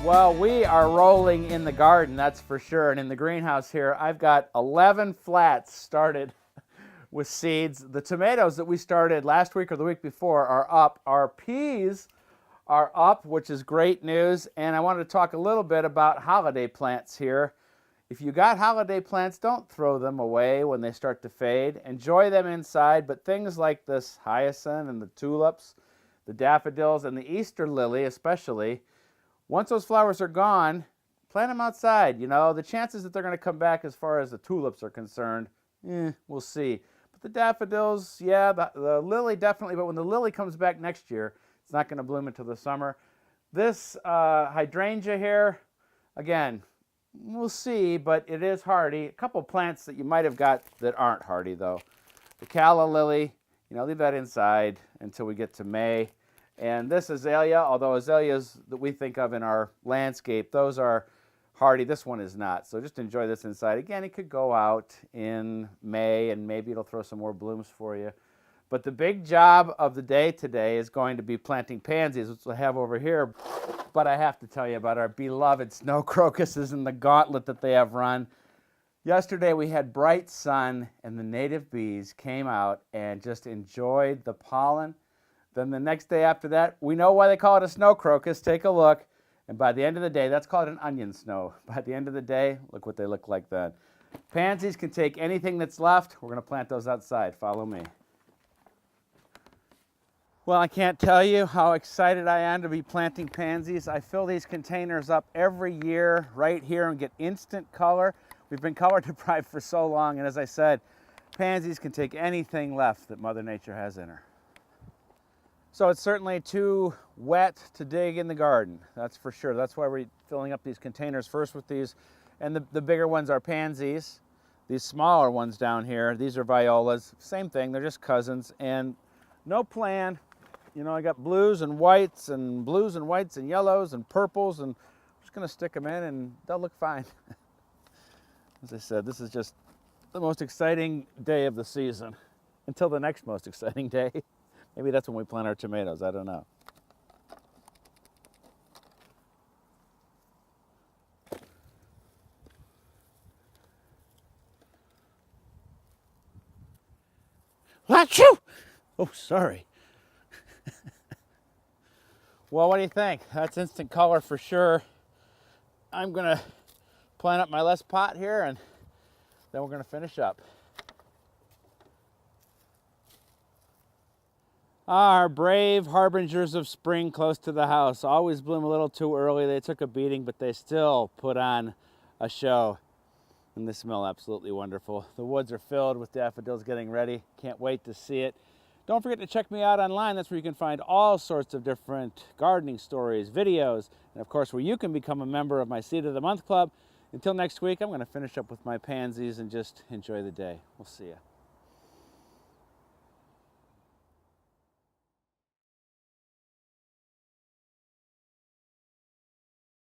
Well, we are rolling in the garden, that's for sure. And in the greenhouse here, I've got 11 flats started with seeds. The tomatoes that we started last week or the week before are up. Our peas are up, which is great news. And I wanted to talk a little bit about holiday plants here. If you got holiday plants, don't throw them away when they start to fade. Enjoy them inside, but things like this hyacinth and the tulips, the daffodils, and the Easter lily especially, once those flowers are gone, plant them outside. You know, the chances that they're going to come back as far as the tulips are concerned, we'll see. But the daffodils, yeah, the lily definitely, but when the lily comes back next year, it's not going to bloom until the summer. This hydrangea here, again, we'll see, but it is hardy. A couple plants that you might have got that aren't hardy, though. The calla lily, you know, leave that inside until we get to May. And this azalea, although azaleas that we think of in our landscape, those are hardy. This one is not. So just enjoy this inside. Again, it could go out in May, and maybe it'll throw some more blooms for you. But the big job of the day today is going to be planting pansies, which we'll have over here. But I have to tell you about our beloved snow crocuses and the gauntlet that they have run. Yesterday we had bright sun, and the native bees came out and just enjoyed the pollen. Then the next day after that, we know why they call it a snow crocus. Take a look. And by the end of the day, that's called an onion snow. By the end of the day, look what they look like then. Pansies can take anything that's left. We're going to plant those outside. Follow me. Well, I can't tell you how excited I am to be planting pansies. I fill these containers up every year right here and get instant color. We've been color deprived for so long, and as I said, pansies can take anything left that Mother Nature has in her. So it's certainly too wet to dig in the garden, that's for sure. That's why we're filling up these containers first with these. And the bigger ones are pansies. These smaller ones down here, these are violas. Same thing, they're just cousins. And no plan. You know, I got blues and whites and yellows and purples, and I'm just gonna stick them in and they'll look fine. As I said, this is just the most exciting day of the season until the next most exciting day. Maybe that's when we plant our tomatoes, I don't know. Achoo! Oh, sorry. Well, what do you think? That's instant color for sure. I'm gonna plant up my last pot here, and then we're gonna finish up. Our brave harbingers of spring close to the house always bloom a little too early. They took a beating, but they still put on a show. And they smell absolutely wonderful. The woods are filled with daffodils getting ready. Can't wait to see it. Don't forget to check me out online. That's where you can find all sorts of different gardening stories, videos, and of course where you can become a member of my Seed of the Month Club. Until next week, I'm going to finish up with my pansies and just enjoy the day. We'll see you.